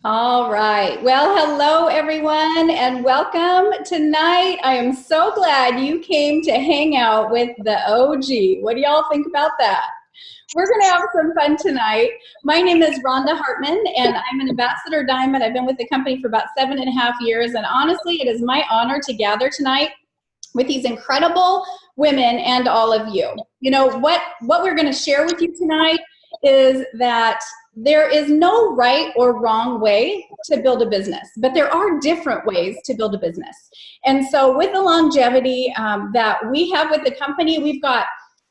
All right. Well, hello everyone and welcome tonight. I am so glad you came to hang out with the OG. What do y'all think about that? We're going to have some fun tonight. My name is Rhonda Hartman and I'm an ambassador diamond. I've been with the company for about 7.5 years, and honestly, it is my honor to gather tonight with these incredible women and all of you. You know, what we're going to share with you tonight is that there is no right or wrong way to build a business, but there are different ways to build a business. And so with the longevity that we have with the company, we've got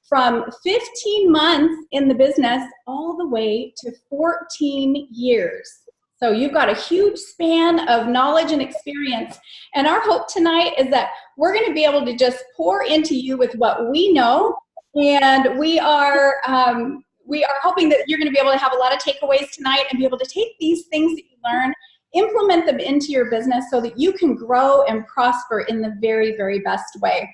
from 15 months in the business all the way to 14 years. So you've got a huge span of knowledge and experience. And our hope tonight is that we're going to be able to just pour into you with what we know. And we are hoping that you're going to be able to have a lot of takeaways tonight and be able to take these things that you learn, implement them into your business so that you can grow and prosper in the very, very best way.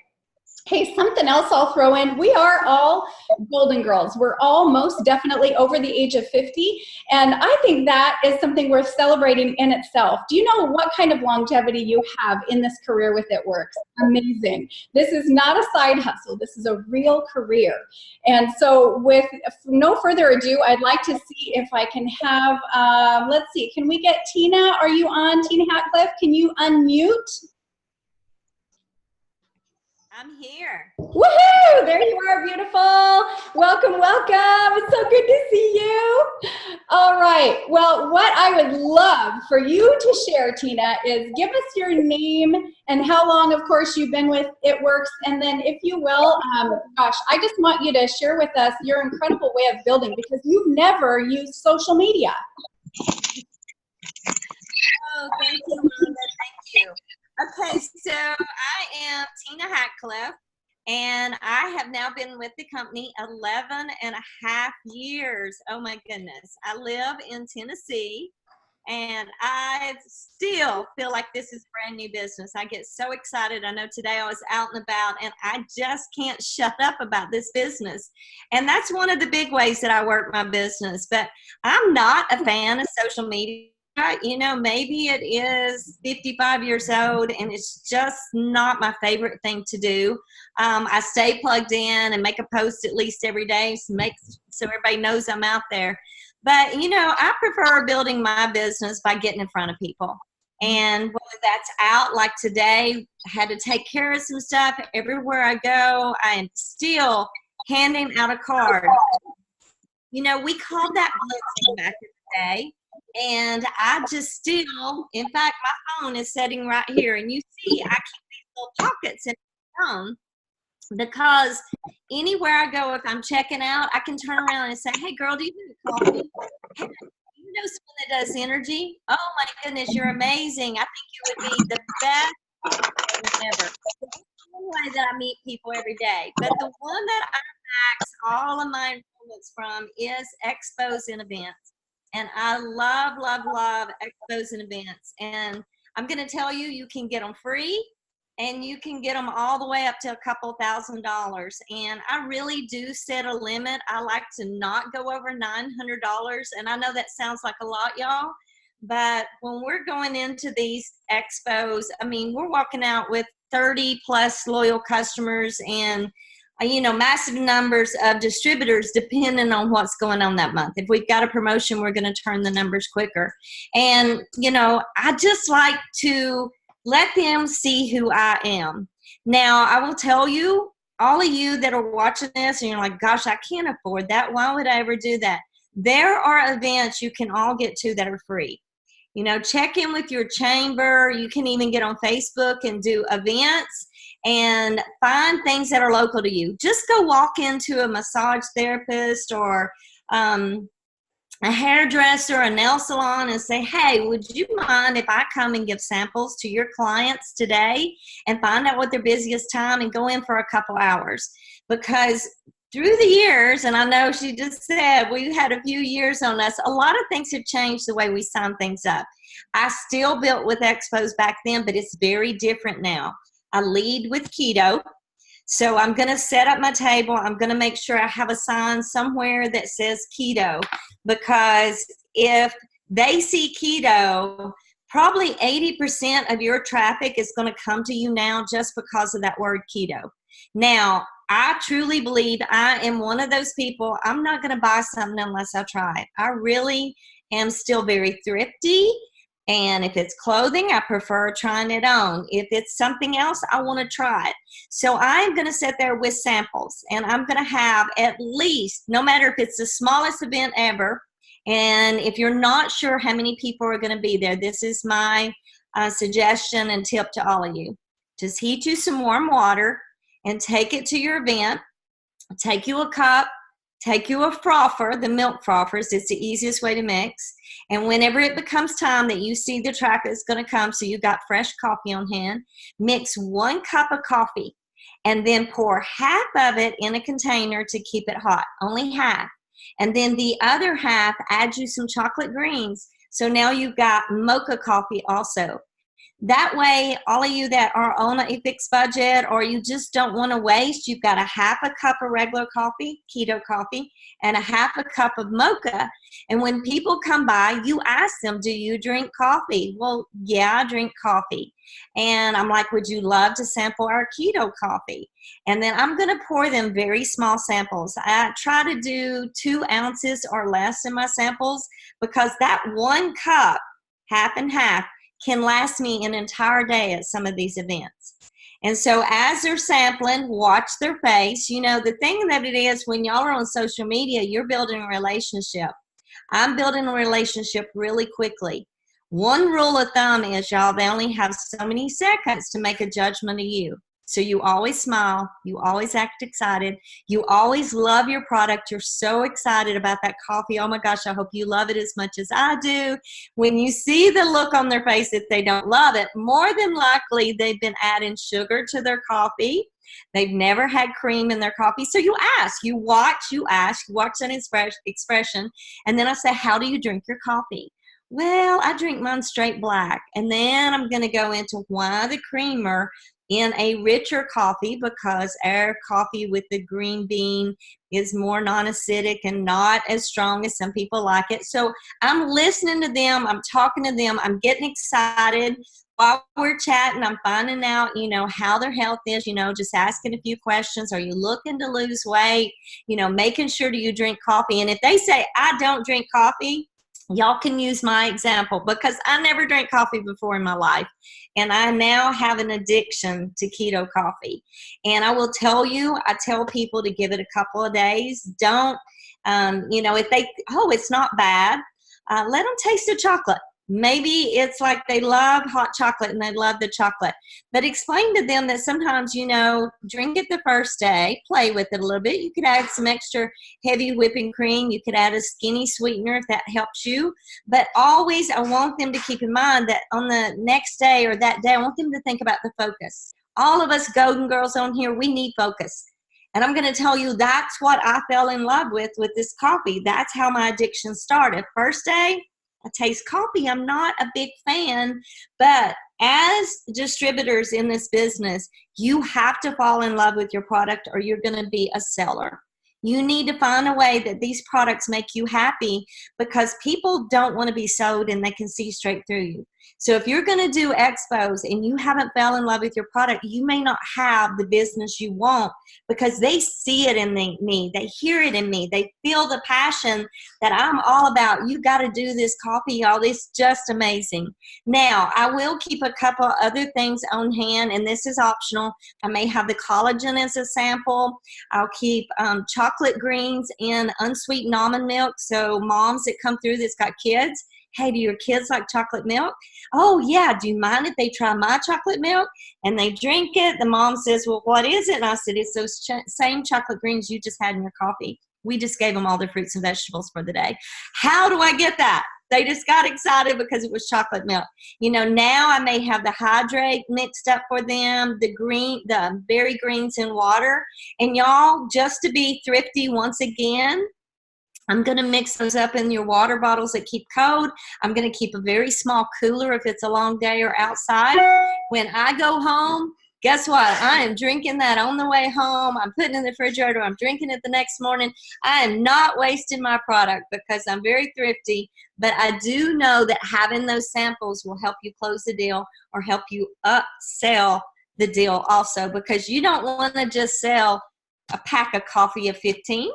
Hey, something else I'll throw in. We are all Golden Girls. We're all most definitely over the age of 50. And I think that is something worth celebrating in itself. Do you know what kind of longevity you have in this career with It Works? Amazing. This is not a side hustle. This is a real career. And so with no further ado, I'd like to see if I can have, let's see, can we get Tina? Are you on, Tina Hatcliffe? Can you unmute? I'm here. Woohoo! There you are, beautiful. Welcome, welcome. It's so good to see you. All right. Well, what I would love for you to share, Tina, is give us your name and how long, of course, you've been with It Works. And then if you will, gosh, I just want you to share with us your incredible way of building, because you've never used social media. Oh, thank you, Rhonda. Thank you. Okay, so I am Tina Hatcliffe, and I have now been with the company 11.5 years. Oh my goodness. I live in Tennessee, and I still feel like this is brand new business. I get so excited. I know today I was out and about, and I just can't shut up about this business. And that's one of the big ways that I work my business. But I'm not a fan of social media. You know, maybe it is 55 years old and it's just not my favorite thing to do. I stay plugged in and make a post at least every day so everybody knows I'm out there. But, you know, I prefer building my business by getting in front of people. And whether that's out like today, I had to take care of some stuff. Everywhere I go, I am still handing out a card. You know, we called that blitzing back in the day. And I just still, in fact, my phone is sitting right here. And you see, I keep these little pockets in my phone because anywhere I go, if I'm checking out, I can turn around and say, hey, girl, do you need a coffee? Hey, you know someone that does energy? Oh, my goodness, you're amazing. I think you would be the best ever. That's the way that I meet people every day. But the one that I max all of my enrollments from is expos and events. And I love, love, love expos and events. And I'm going to tell you, you can get them free and you can get them all the way up to a couple $1,000s. And I really do set a limit. I like to not go over $900. And I know that sounds like a lot, y'all. But when we're going into these expos, I mean, we're walking out with 30 plus loyal customers and you know, massive numbers of distributors depending on what's going on that month. If we've got a promotion, we're going to turn the numbers quicker. And, you know, I just like to let them see who I am. Now, I will tell you, all of you that are watching this and you're like, gosh, I can't afford that. Why would I ever do that? There are events you can all get to that are free. You know, check in with your chamber. You can even get on Facebook and do events and find things that are local to you. Just go walk into a massage therapist or a hairdresser, a nail salon, and say, hey, would you mind if I come and give samples to your clients today and find out what their busiest time and go in for a couple hours? Because through the years, and I know she just said we had a few years on us, a lot of things have changed the way we sign things up. I still built with expos back then, but it's very different now. I lead with keto. So I'm going to set up my table. I'm going to make sure I have a sign somewhere that says keto, because if they see keto, probably 80% of your traffic is going to come to you now just because of that word keto. Now, I truly believe I am one of those people. I'm not going to buy something unless I try it. I really am still very thrifty. And if it's clothing, I prefer trying it on. If it's something else, I want to try it. So I'm going to sit there with samples, and I'm going to have at least, no matter if it's the smallest event ever, and if you're not sure how many people are going to be there, this is my suggestion and tip to all of you. Just heat you some warm water and take it to your event. Take you a cup, take you a frother, the milk frothers. It's the easiest way to mix. And whenever it becomes time that you see the traffic is going to come, so you got fresh coffee on hand, mix 1 cup of coffee and then pour half of it in a container to keep it hot, only half. And then the other half, add you some chocolate greens. So now you've got mocha coffee also. That way, all of you that are on a fixed budget or you just don't want to waste, you've got a half a cup of regular coffee, keto coffee, and a half a cup of mocha. And when people come by, you ask them, do you drink coffee? Well, yeah, I drink coffee. And I'm like, would you love to sample our keto coffee? And then I'm going to pour them very small samples. I try to do 2 ounces or less in my samples because that 1 cup, half and half, can last me an entire day at some of these events. And so as they're sampling, watch their face. You know, the thing that it is, when y'all are on social media, you're building a relationship. I'm building a relationship really quickly. One rule of thumb is, y'all, they only have so many seconds to make a judgment of you. So you always smile, you always act excited, you always love your product, you're so excited about that coffee. Oh my gosh, I hope you love it as much as I do. When you see the look on their face if they don't love it, more than likely they've been adding sugar to their coffee. They've never had cream in their coffee. So you ask, you watch that expression, and then I say, how do you drink your coffee? Well, I drink mine straight black. And then I'm going to go into why the creamer in a richer coffee, because our coffee with the green bean is more non-acidic and not as strong as some people like it. So I'm listening to them, I'm talking to them, I'm getting excited. While we're chatting, I'm finding out, you know, how their health is, you know, just asking a few questions. Are you looking to lose weight? You know, making sure do you drink coffee? And if they say, I don't drink coffee, y'all can use my example, because I never drank coffee before in my life. And I now have an addiction to keto coffee. And I will tell you, I tell people to give it a couple of days. Don't, you know, if they, oh, it's not bad, let them taste the chocolate. Maybe it's like they love hot chocolate and they love the chocolate. But explain to them that sometimes, you know, drink it the first day, play with it a little bit. You could add some extra heavy whipping cream. You could add a skinny sweetener if that helps you. But always, I want them to keep in mind that on the next day or that day, I want them to think about the focus. All of us golden girls on here, we need focus. And I'm going to tell you, that's what I fell in love with this coffee. That's how my addiction started. First day, I taste coffee. I'm not a big fan, but as distributors in this business, you have to fall in love with your product or you're going to be a seller. You need to find a way that these products make you happy, because people don't want to be sold and they can see straight through you. So if you're going to do expos and you haven't fell in love with your product, you may not have the business you want, because they see it in me. They hear it in me. They feel the passion that I'm all about. You got to do this coffee, y'all. It's just amazing. Now, I will keep a couple other things on hand, and this is optional. I may have the collagen as a sample. I'll keep chocolate greens in unsweetened almond milk. So moms that come through that's got kids, hey, do your kids like chocolate milk? Oh, yeah. Do you mind if they try my chocolate milk? And they drink it. The mom says, well, what is it? And I said, it's those same chocolate greens you just had in your coffee. We just gave them all the fruits and vegetables for the day. How do I get that? They just got excited because it was chocolate milk. You know, now I may have the hydrate mixed up for them, the berry greens in water. And y'all, just to be thrifty once again, I'm going to mix those up in your water bottles that keep cold. I'm going to keep a very small cooler if it's a long day or outside. When I go home, Guess what? I am drinking that on the way home. I'm putting it in the refrigerator. I'm drinking it the next morning. I am not wasting my product because I'm very thrifty, but I do know that having those samples will help you close the deal or help you upsell the deal also, because you don't want to just sell a pack of coffee of 15.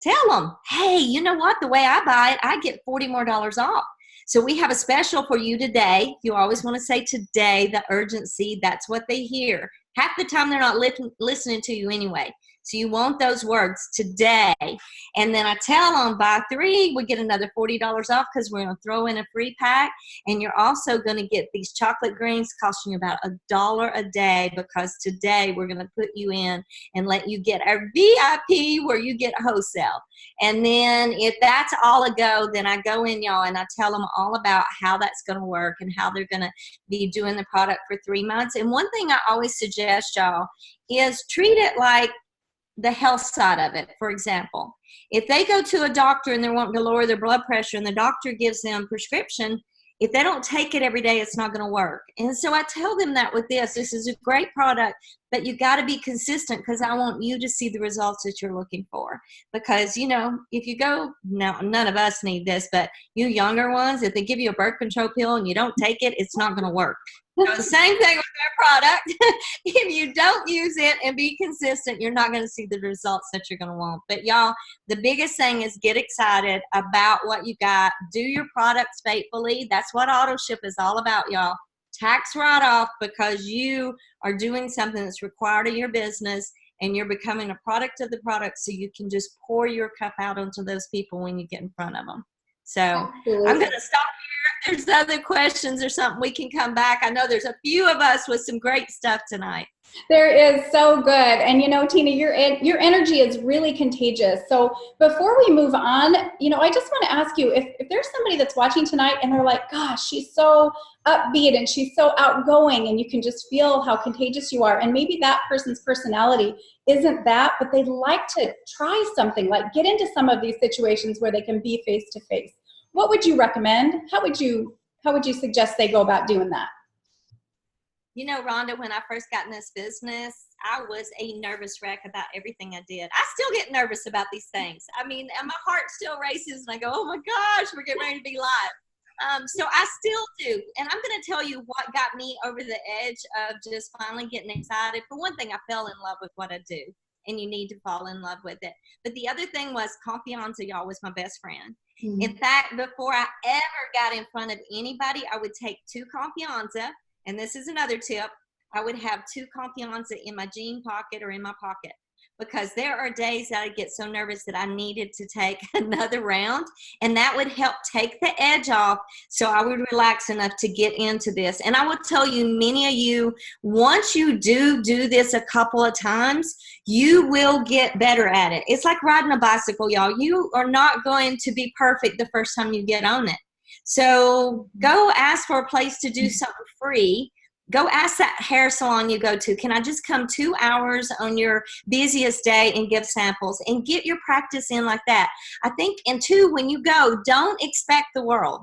Tell them, hey, you know what? The way I buy it, I get $40 more off. So we have a special for you today. You always want to say today, the urgency. That's what they hear. Half the time they're not listening to you anyway. So you want those words today. And then I tell them buy 3, we get another $40 off because we're going to throw in a free pack. And you're also going to get these chocolate greens costing you about $1 a day, because today we're going to put you in and let you get our VIP where you get wholesale. And then if that's all a go, then I go in, y'all, and I tell them all about how that's going to work and how they're going to be doing the product for 3 months. And one thing I always suggest, y'all, is treat it like the health side of it. For example, if they go to a doctor and they're wanting to lower their blood pressure and the doctor gives them a prescription, if they don't take it every day, it's not going to work. And so I tell them that with this is a great product, but you got to be consistent, because I want you to see the results that you're looking for. Because, you know, if you go, now none of us need this, but you younger ones, if they give you a birth control pill and you don't take it, it's not going to work. So the same thing with our product. If you don't use it and be consistent, you're not going to see the results that you're going to want. But y'all, the biggest thing is get excited about what you got. Do your products faithfully. That's what auto ship is all about, y'all. Tax write-off, because you are doing something that's required of your business, and you're becoming a product of the product, so you can just pour your cup out onto those people when you get in front of them. So absolutely. I'm going to stop here. If there's other questions or something, we can come back. I know there's a few of us with some great stuff tonight. There is so good. And, you know, Tina, your energy is really contagious. So before we move on, you know, I just want to ask you, if there's somebody that's watching tonight and they're like, gosh, she's so upbeat and she's so outgoing, and you can just feel how contagious you are. And maybe that person's personality isn't that, but they'd like to try something, like get into some of these situations where they can be face to face. What would you recommend? How would you suggest they go about doing that? You know, Rhonda, when I first got in this business, I was a nervous wreck about everything I did. I still get nervous about these things. I mean, and my heart still races, and I go, oh my gosh, we're getting ready to be live. So I still do. And I'm going to tell you what got me over the edge of just finally getting excited. For one thing, I fell in love with what I do, and you need to fall in love with it. But the other thing was Confianza, y'all, was my best friend. Mm-hmm. In fact, before I ever got in front of anybody, I would take 2 Confianza. And this is another tip. I would have 2 Confianza in my jean pocket or in my pocket, because there are days that I get so nervous that I needed to take another round, and that would help take the edge off, so I would relax enough to get into this. And I will tell you, many of you, once you do this a couple of times, you will get better at it. It's like riding a bicycle, y'all. You are not going to be perfect the first time you get on it. So go ask for a place to do something free. Go ask that hair salon you go to, can I just come 2 hours on your busiest day and give samples, and get your practice in like that. I think, and 2, when you go, don't expect the world.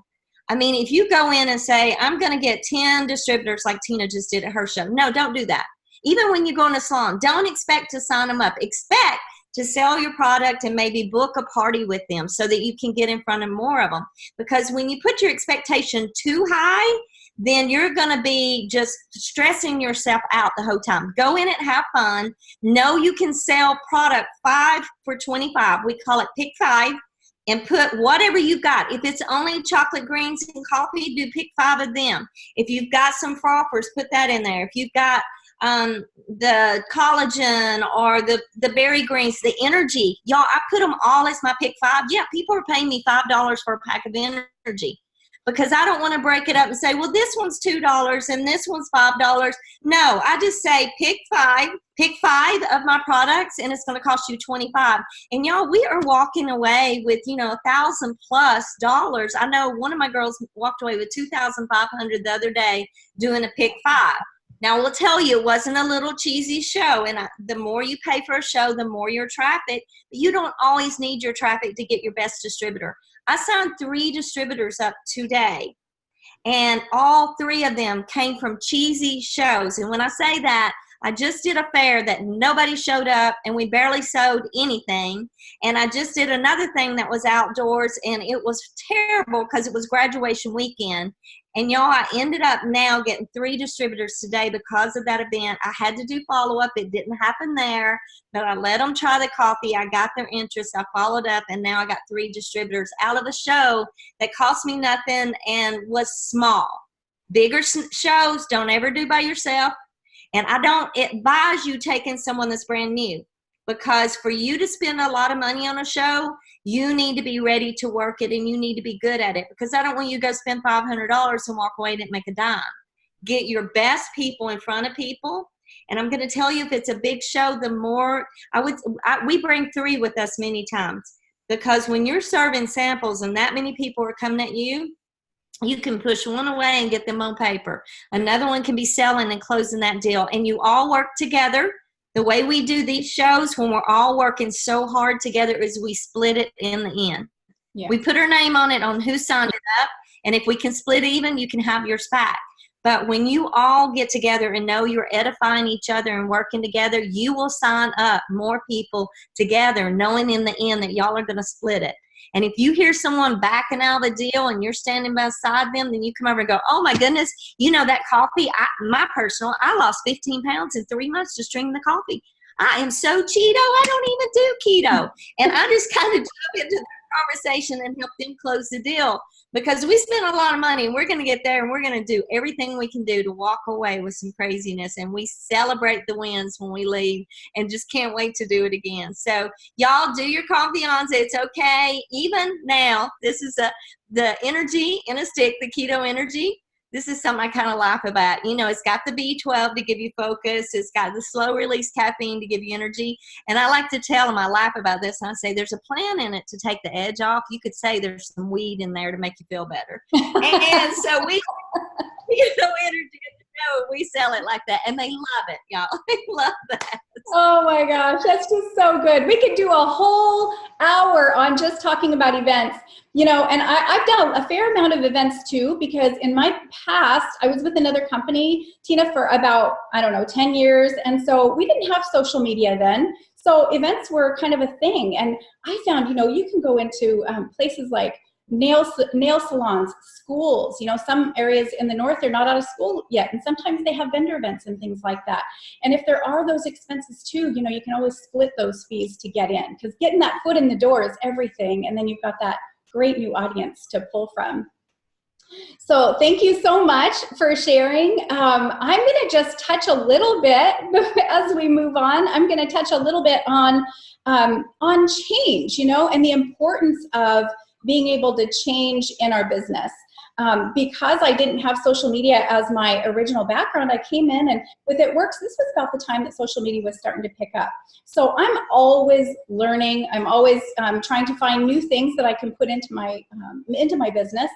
I mean, if you go in and say, I'm going to get 10 distributors like Tina just did at her show. No, don't do that. Even when you go in a salon, don't expect to sign them up. Expect to sell your product and maybe book a party with them so that you can get in front of more of them. Because when you put your expectation too high, then you're going to be just stressing yourself out the whole time. Go in and have fun. Know you can sell product 5 for $25. We call it pick 5, and put whatever you've got. If it's only chocolate greens and coffee, pick 5 of them. If you've got some frothers, put that in there. If you've got the collagen or the berry greens, the energy, y'all, I put them all as my pick 5. Yeah, people are paying me $5 for a pack of energy, because I don't want to break it up and say, well, this one's $2 and this one's $5. No, I just say pick 5 of my products, and it's going to cost you $25. And y'all, we are walking away with, you know, $1,000+. I know one of my girls walked away with $2,500 the other day doing a pick 5. Now, we'll tell you, it wasn't a little cheesy show, and the more you pay for a show, the more your traffic. But you don't always need your traffic to get your best distributor. I signed 3 distributors up today, and all 3 of them came from cheesy shows. And when I say that, I just did a fair that nobody showed up and we barely sold anything. And I just did another thing that was outdoors, and it was terrible because it was graduation weekend. And y'all, I ended up now getting 3 distributors today because of that event. I had to do follow-up. It didn't happen there, but I let them try the coffee. I got their interest. I followed up, and now I got 3 distributors out of a show that cost me nothing and was small. Bigger shows, don't ever do by yourself. And I don't advise you taking someone that's brand new, because for you to spend a lot of money on a show, you need to be ready to work it and you need to be good at it, because I don't want you to go spend $500 and walk away and didn't make a dime. Get your best people in front of people. And I'm going to tell you, if it's a big show, the more we bring 3 with us many times, because when you're serving samples and that many people are coming at you, you can push one away and get them on paper. Another one can be selling and closing that deal. And you all work together. The way we do these shows, when we're all working so hard together, is we split it in the end. Yeah. We put our name on it, on who signed it up. And if we can split even, you can have yours back. But when you all get together and know you're edifying each other and working together, you will sign up more people together, knowing in the end that y'all are going to split it. And if you hear someone backing out of the deal and you're standing beside them, then you come over and go, oh my goodness, you know that coffee, I lost 15 pounds in 3 months just drinking the coffee. I am so keto, I don't even do keto. And I just kind of jump into the conversation and help them close the deal, because we spend a lot of money and we're going to get there and we're going to do everything we can do to walk away with some craziness, and we celebrate the wins when we leave and just can't wait to do it again. So y'all do your confianza. It's okay. Even now, this is the energy in a stick, the keto energy. This is something I kind of laugh about. You know, it's got the B12 to give you focus. It's got the slow release caffeine to give you energy. And I like to tell them, I laugh about this, and I say, there's a plan in it to take the edge off. You could say there's some weed in there to make you feel better. And so we, energy, we sell it like that. And they love it, y'all. They love that. Oh my gosh, that's just so good. We could do a whole hour on just talking about events. You know, and I've done a fair amount of events too, because in my past, I was with another company, Tina, for about, 10 years. And so we didn't have social media then. So events were kind of a thing. And I found, you can go into places like nail salons, schools. Some areas in the north, they're not out of school yet. And sometimes they have vendor events and things like that. And if there are those expenses too, you can always split those fees to get in, because getting that foot in the door is everything. And then you've got that great new audience to pull from. So thank you so much for sharing. I'm going to just touch a little bit as we move on. I'm going to touch a little bit on change, and the importance of being able to change in our business. Because I didn't have social media as my original background, I came in, and with It Works, this was about the time that social media was starting to pick up. So I'm always learning. I'm always trying to find new things that I can put into my business.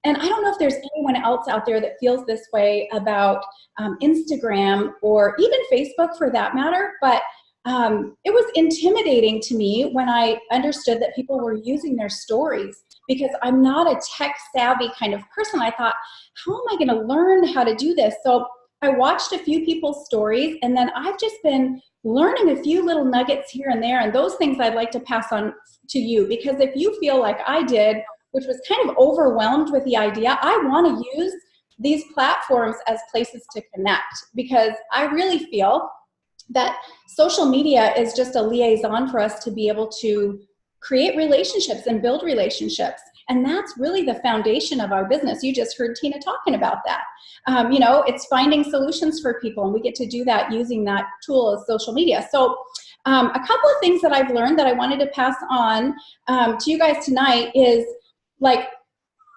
And I don't know if there's anyone else out there that feels this way about Instagram or even Facebook for that matter, but it was intimidating to me when I understood that people were using their stories, because I'm not a tech savvy kind of person. I thought, how am I going to learn how to do this? So I watched a few people's stories, and then I've just been learning a few little nuggets here and there, and those things I'd like to pass on to you, because if you feel like I did, which was kind of overwhelmed with the idea, I want to use these platforms as places to connect, because I really feel that social media is just a liaison for us to be able to create relationships and build relationships. And that's really the foundation of our business. You just heard Tina talking about that. It's finding solutions for people, and we get to do that using that tool of social media. So a couple of things that I've learned that I wanted to pass on to you guys tonight is, like,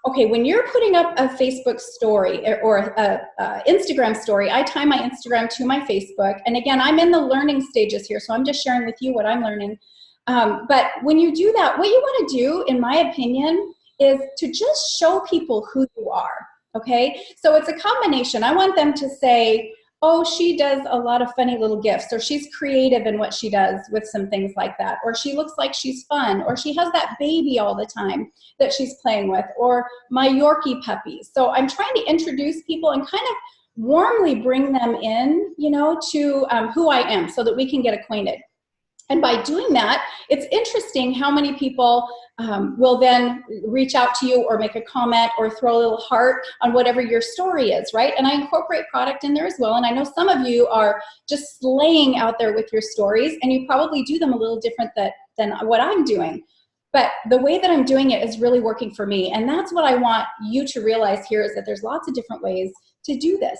okay, when you're putting up a Facebook story or a Instagram story, I tie my Instagram to my Facebook. And again, I'm in the learning stages here, so I'm just sharing with you what I'm learning. But when you do that, what you want to do, in my opinion, is to just show people who you are, okay? So it's a combination. I want them to say, oh, she does a lot of funny little gifts, or she's creative in what she does with some things like that, or she looks like she's fun, or she has that baby all the time that she's playing with, or my Yorkie puppy. So I'm trying to introduce people and kind of warmly bring them in, you know, to who I am so that we can get acquainted. And by doing that, it's interesting how many people will then reach out to you or make a comment or throw a little heart on whatever your story is, right? And I incorporate product in there as well. And I know some of you are just slaying out there with your stories, and you probably do them a little different than what I'm doing. But the way that I'm doing it is really working for me. And that's what I want you to realize here, is that there's lots of different ways to do this.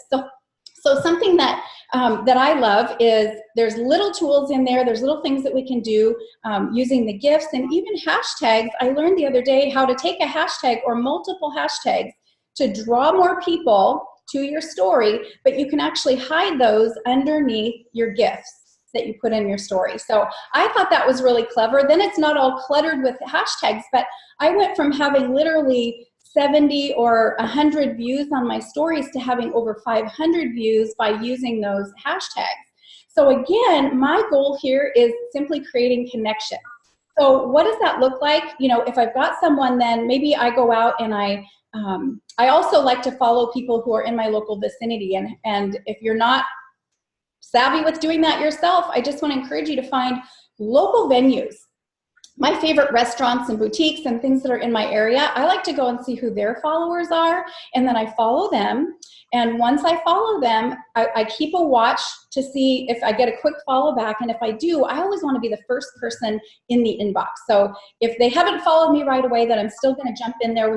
So something that I love is there's little tools in there. There's little things that we can do using the GIFs and even hashtags. I learned the other day how to take a hashtag or multiple hashtags to draw more people to your story, but you can actually hide those underneath your GIFs that you put in your story. So I thought that was really clever. Then it's not all cluttered with hashtags, but I went from having literally 70 or 100 views on my stories to having over 500 views by using those hashtags. So again, my goal here is simply creating connection. So what does that look like? You know, if I've got someone, then maybe I go out and I also like to follow people who are in my local vicinity. And if you're not savvy with doing that yourself, I just want to encourage you to find local venues. My favorite restaurants and boutiques and things that are in my area, I like to go and see who their followers are, and then I follow them. And once I follow them, I keep a watch to see if I get a quick follow back. And if I do, I always want to be the first person in the inbox. So if they haven't followed me right away, then I'm still going to jump in there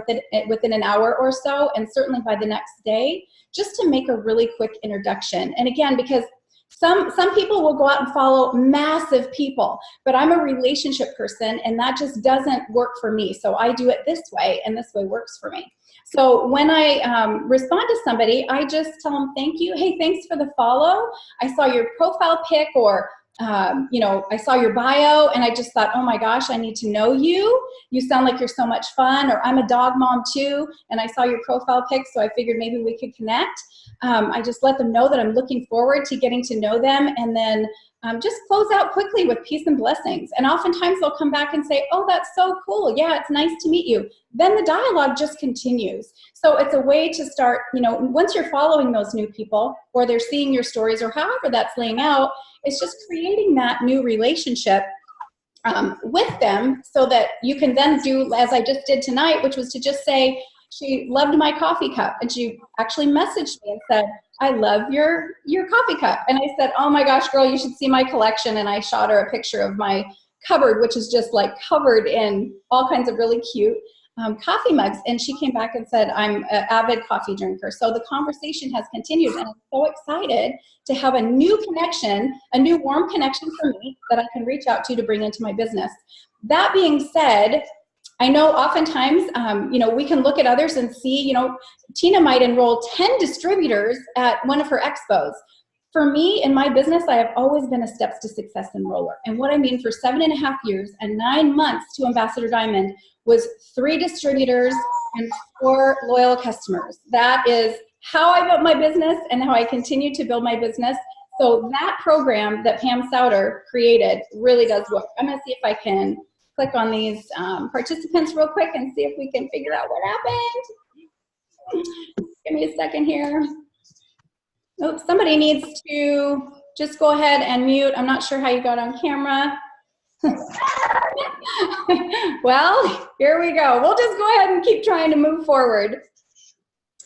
within an hour or so, and certainly by the next day, just to make a really quick introduction. And again, because some people will go out and follow massive people, but I'm a relationship person, and that just doesn't work for me. So I do it this way, and this way works for me. So when I respond to somebody, I just tell them, thank you. Hey, thanks for the follow. I saw your profile pic, or you know, I saw your bio, and I just thought, oh my gosh, I need to know you. You sound like you're so much fun. Or I'm a dog mom too, and I saw your profile pic, so I figured maybe we could connect. I just let them know that I'm looking forward to getting to know them, and then just close out quickly with peace and blessings. And oftentimes they'll come back and say, oh, that's so cool. Yeah, it's nice to meet you. Then the dialogue just continues. So it's a way to start, you know, once you're following those new people, or they're seeing your stories, or however that's laying out, it's just creating that new relationship with them, so that you can then do, as I just did tonight, which was to just say, she loved my coffee cup, and she actually messaged me and said, I love your coffee cup. And I said, oh my gosh, girl, you should see my collection. And I shot her a picture of my cupboard, which is just like covered in all kinds of really cute coffee mugs. And she came back and said, I'm an avid coffee drinker. So the conversation has continued, and I'm so excited to have a new connection, a new warm connection for me that I can reach out to bring into my business. That being said, I know oftentimes, you know, we can look at others and see, you know, Tina might enroll 10 distributors at one of her expos. For me, in my business, I have always been a Steps to Success enroller. And what I mean, for 7.5 years and 9 months to Ambassador Diamond was 3 distributors and 4 loyal customers. That is how I built my business and how I continue to build my business. So that program that Pam Souter created really does work. I'm going to see if I can click on these participants real quick and see if we can figure out what happened. Give me a second here. Oops, somebody needs to just go ahead and mute. I'm not sure how you got on camera. Well, here we go. We'll just go ahead and keep trying to move forward.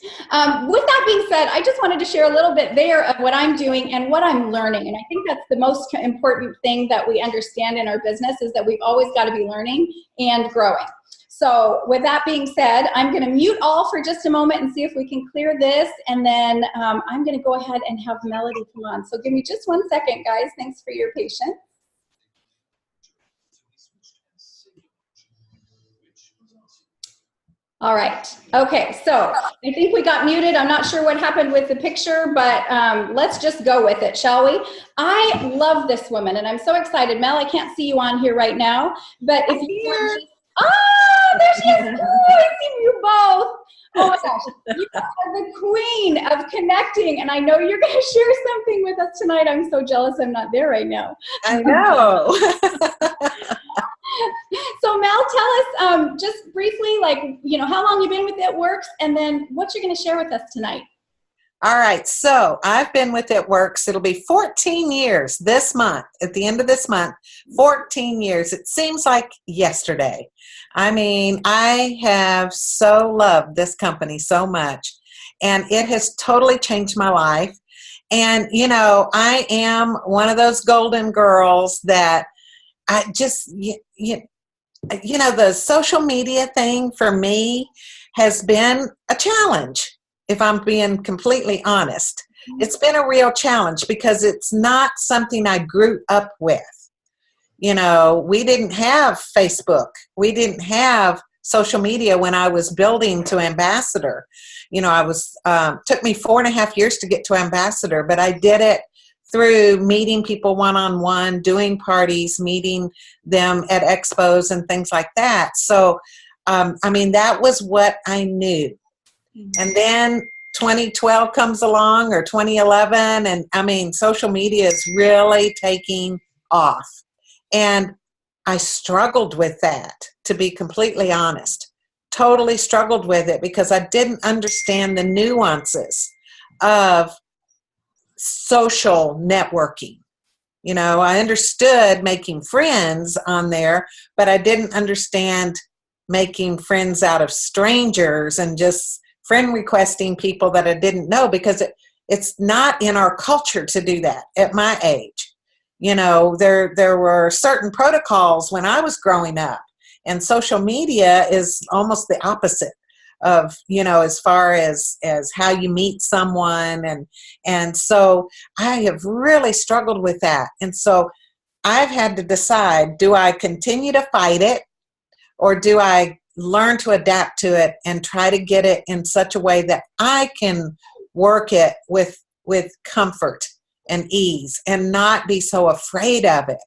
With that being said, I just wanted to share a little bit there of what I'm doing and what I'm learning. And I think that's the most important thing that we understand in our business, is that we've always got to be learning and growing. So with that being said, I'm going to mute all for just a moment and see if we can clear this. And then I'm going to go ahead and have Melody come on. So give me just 1 second, guys. Thanks for your patience. All right. Okay, so I think we got muted. I'm not sure what happened with the picture, but let's just go with it, shall we? I love this woman, and I'm so excited. Mel, I can't see you on here right now, but if you there she is. Oh, I see you both. Oh my gosh, you are the queen of connecting, and I know you're going to share something with us tonight. I'm so jealous I'm not there right now. I know. So Mel, tell us just briefly, like, you know, how long you've been with It Works, and then what you're going to share with us tonight. All right, so I've been with It Works. It'll be 14 years this month, at the end of this month, 14 years. It seems like yesterday. I mean, I have so loved this company so much, and it has totally changed my life. And, I am one of those golden girls that I just, the social media thing for me has been a challenge, if I'm being completely honest. It's been a real challenge because it's not something I grew up with. We didn't have Facebook. We didn't have social media when I was building to ambassador. Took me 4.5 years to get to ambassador, but I did it through meeting people one-on-one, doing parties, meeting them at expos and things like that. So, that was what I knew. And then 2012 comes along, or 2011, and social media is really taking off. And I struggled with that, to be completely honest. Totally struggled with it because I didn't understand the nuances of social networking. I understood making friends on there, but I didn't understand making friends out of strangers and just friend requesting people that I didn't know, because it's not in our culture to do that at my age. There were certain protocols when I was growing up, and social media is almost the opposite of, as far as how you meet someone. And so I have really struggled with that. And so I've had to decide, do I continue to fight it, or do I learn to adapt to it and try to get it in such a way that I can work it with comfort and ease and not be so afraid of it.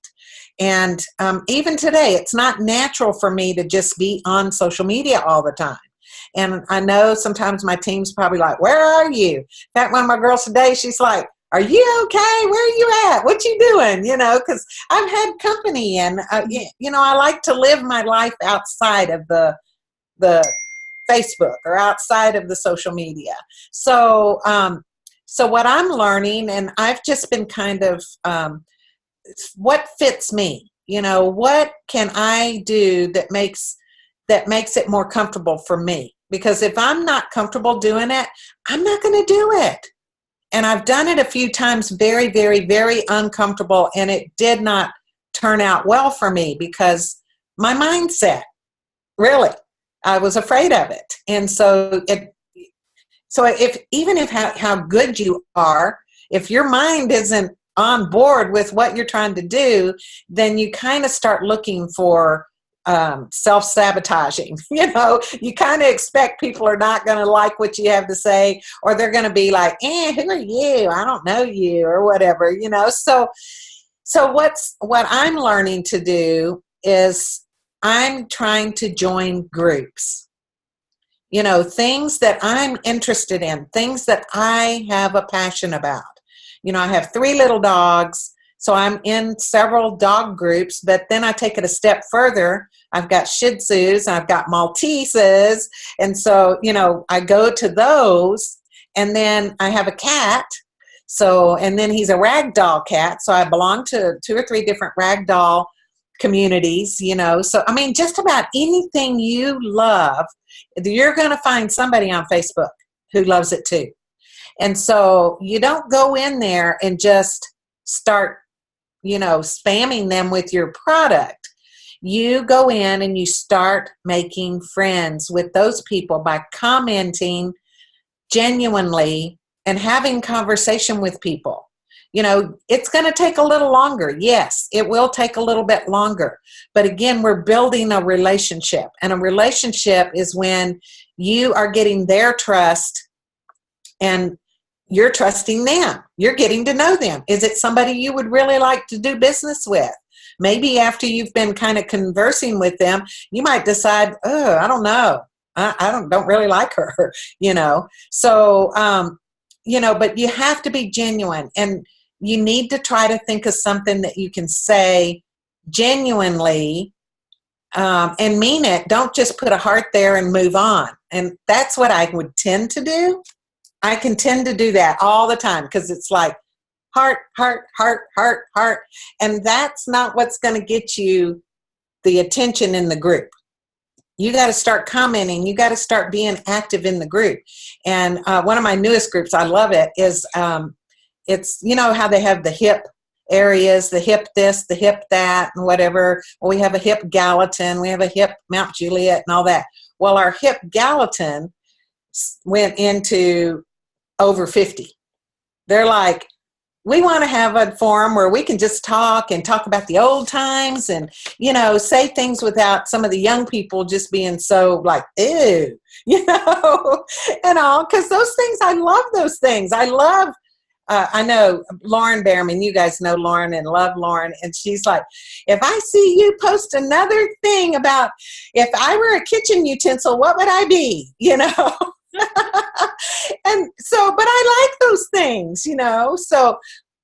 And even today, it's not natural for me to just be on social media all the time. And I know sometimes my team's probably like, where are you? In fact, one of my girls today, she's like, are you okay? Where are you at? What you doing? Because I've had company, and, I like to live my life outside of the Facebook or outside of the social media. So, so what I'm learning, and I've just been kind of, what fits me, what can I do that makes it more comfortable for me? Because if I'm not comfortable doing it, I'm not going to do it. And I've done it a few times, very, very, very uncomfortable, and it did not turn out well for me because my mindset, really, I was afraid of it. And so if how good you are, if your mind isn't on board with what you're trying to do, then you kind of start looking for self-sabotaging. You kind of expect people are not going to like what you have to say, or they're going to be like, who are you? I don't know you, or whatever, So what I'm learning to do is I'm trying to join groups, things that I'm interested in, things that I have a passion about. I have 3 little dogs, so I'm in several dog groups, but then I take it a step further. I've got Shih Tzus, I've got Malteses, and so, I go to those, and then I have a cat, and then he's a ragdoll cat, so I belong to 2 or 3 different ragdoll communities, so, just about anything you love, you're going to find somebody on Facebook who loves it too. And so you don't go in there and just start, spamming them with your product. You go in and you start making friends with those people by commenting genuinely and having conversation with people. It's going to take a little longer. Yes, it will take a little bit longer. But again, we're building a relationship. And a relationship is when you are getting their trust and you're trusting them. You're getting to know them. Is it somebody you would really like to do business with? Maybe after you've been kind of conversing with them, you might decide, oh, I don't know. I don't really like her, So, but you have to be genuine, and you need to try to think of something that you can say genuinely and mean it. Don't just put a heart there and move on. And that's what I would tend to do. I can tend to do that all the time because it's like heart, heart, heart, heart, heart. And that's not what's going to get you the attention in the group. You got to start commenting. You got to start being active in the group. And one of my newest groups, I love it, is it's, you know how they have the hip areas, the hip this, the hip that, and whatever. Well, we have a hip Gallatin, we have a hip Mount Juliet and all that. Well, our hip Gallatin went into over 50. They're like, we want to have a forum where we can just talk and talk about the old times and, you know, say things without some of the young people just being so like, ew, you know, and all. Because those things, I love those things. I love, I know Lauren Behrman, you guys know Lauren and love Lauren. And she's like, if I see you post another thing about if I were a kitchen utensil, what would I be, you know? And so, but I like those things, you know, so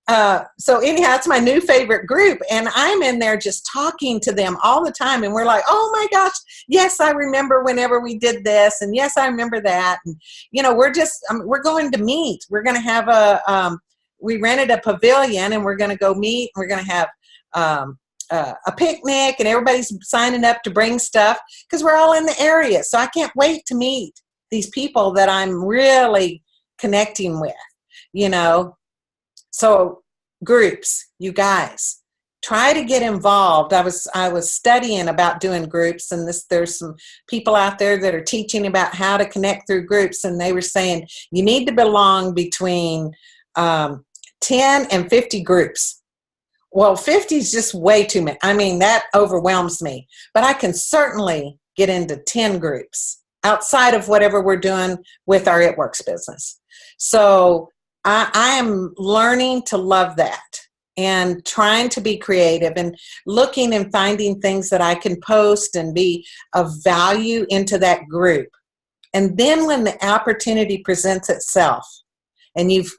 anyhow, it's my new favorite group, and I'm in there just talking to them all the time, and we're like, oh my gosh, yes, I remember whenever we did this, and yes, I remember that, and you know, we're going to meet. We're going to have we rented a pavilion, and we're going to go meet. We're going to have a picnic, and everybody's signing up to bring stuff because we're all in the area. So I can't wait to meet these people that I'm really connecting with, you know. So groups, you guys, try to get involved. I was studying about doing groups, and there's some people out there that are teaching about how to connect through groups, and they were saying you need to belong between 10 and 50 groups. Well, 50 is just way too many. I mean, that overwhelms me, but I can certainly get into 10 groups outside of whatever we're doing with our It Works business. So I am learning to love that and trying to be creative and looking and finding things that I can post and be of value into that group. And then when the opportunity presents itself and you've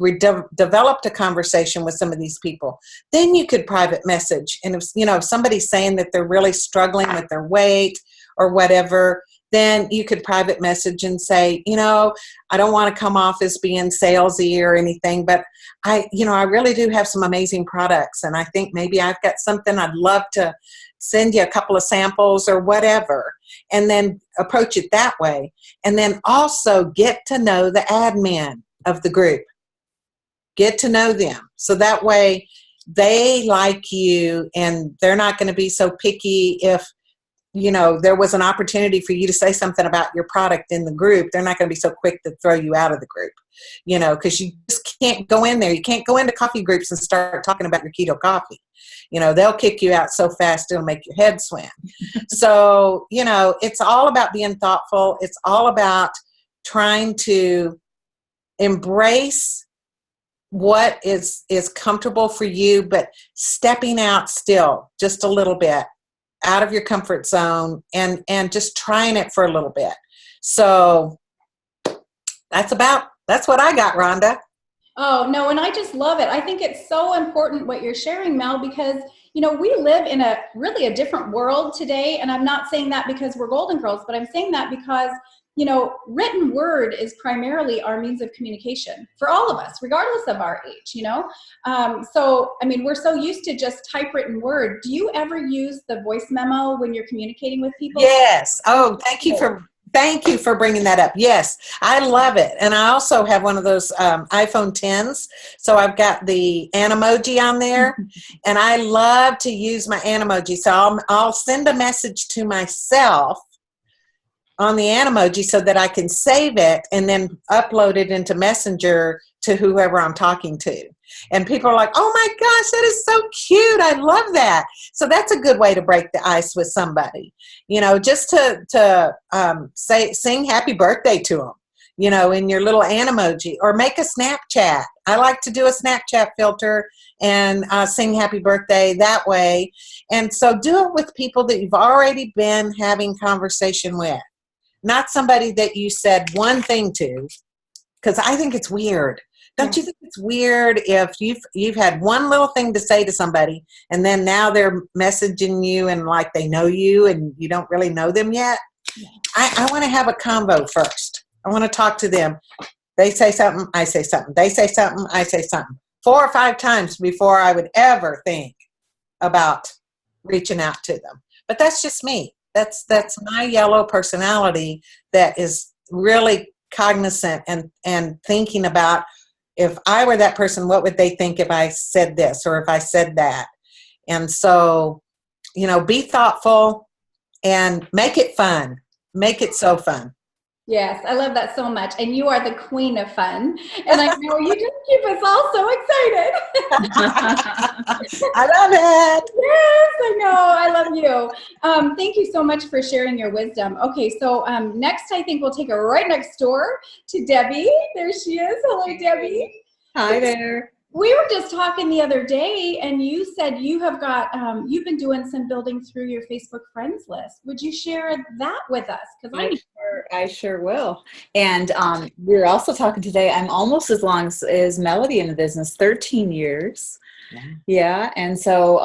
developed a conversation with some of these people, then you could private message. And if, you know, if somebody's saying that they're really struggling with their weight or whatever, then you could private message and say, you know, I don't want to come off as being salesy or anything, but I really do have some amazing products. And I think maybe I've got something I'd love to send you a couple of samples or whatever, and then approach it that way. And then also get to know the admin of the group. Get to know them. So that way they like you and they're not going to be so picky if, you know, there was an opportunity for you to say something about your product in the group. They're not going to be so quick to throw you out of the group, you know, because you just can't go in there. You can't go into coffee groups and start talking about your keto coffee. You know, they'll kick you out so fast it'll make your head swim. So, you know, it's all about being thoughtful. It's all about trying to embrace what is comfortable for you, but stepping out still just a little bit out of your comfort zone and just trying it for a little bit. So that's what I got, Rhonda. Oh, no, and I just love it. I think it's so important what you're sharing, Mel, because, you know, we live in a really a different world today. And I'm not saying that because we're Golden Girls, but I'm saying that because, you know, written word is primarily our means of communication for all of us, regardless of our age, you know? So, I mean, we're so used to just typewritten word. Do you ever use the voice memo when you're communicating with people? Yes. Oh, thank you for bringing that up. Yes, I love it. And I also have one of those iPhone 10s. So I've got the Animoji on there, and I love to use my Animoji. So I'll send a message to myself on the Animoji so that I can save it and then upload it into Messenger to whoever I'm talking to. And people are like, oh my gosh, that is so cute. I love that. So that's a good way to break the ice with somebody, you know, just to sing happy birthday to them, you know, in your little Animoji, or make a Snapchat. I like to do a Snapchat filter and sing happy birthday that way. And so do it with people that you've already been having conversation with. Not somebody that you said one thing to, because I think it's weird. Don't you think it's weird if you've had one little thing to say to somebody and then now they're messaging you and like they know you and you don't really know them yet? I want to have a convo first. I want to talk to them. They say something, I say something. They say something, I say something. 4 or 5 times before I would ever think about reaching out to them. But that's just me. That's my yellow personality that is really cognizant and thinking about, if I were that person, what would they think if I said this or if I said that? And so, be thoughtful and make it fun. Make it so fun. Yes, I love that so much. And you are the queen of fun. And I know you just keep us all so excited. I love it. Yes, I know. I love you. Thank you so much for sharing your wisdom. Okay, so next I think we'll take her right next door to Debbie. There she is. Hello, Debbie. Hi there. We were just talking the other day, and you said you have got, you've been doing some building through your Facebook friends list. Would you share that with us? Because I sure will. And we're also talking today, I'm almost as long as Melody in the business, 13 years. Yeah. And so,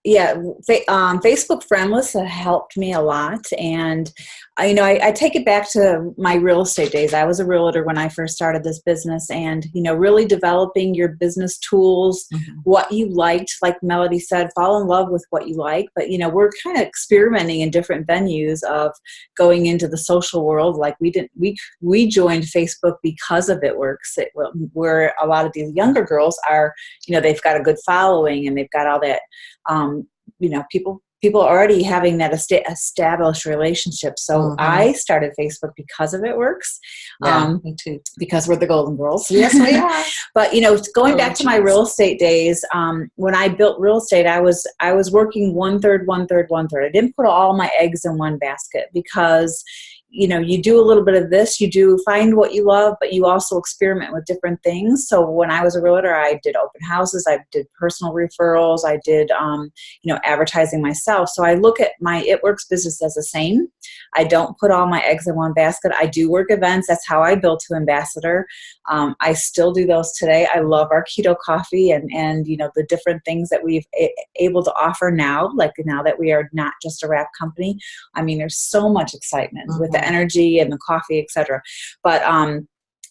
Facebook friend lists have helped me a lot. And I take it back to my real estate days. I was a realtor when I first started this business, and, really developing your business tools, what you liked, like Melody said, fall in love with what you like. But, we're kind of experimenting in different venues of going into the social world. Like we joined Facebook because of It Works, where a lot of these younger girls are, they've got a good following and they've got all that, people already having that established relationship. So I started Facebook because of It Works. Me too. Because we're the Golden Girls. Yes, we are. But going back to my real estate days, when I built real estate, I was working 1/3, 1/3, 1/3. I didn't put all my eggs in one basket, because you do a little bit of this, you do find what you love, but you also experiment with different things. So when I was a realtor, I did open houses, I did personal referrals, I did, advertising myself. So I look at my It Works business as the same. I don't put all my eggs in one basket. I do work events. That's how I built to Ambassador. I still do those today. I love our keto coffee and the different things that we've able to offer now, like now that we are not just a wrap company. I mean, there's so much excitement with the energy and the coffee, etc. But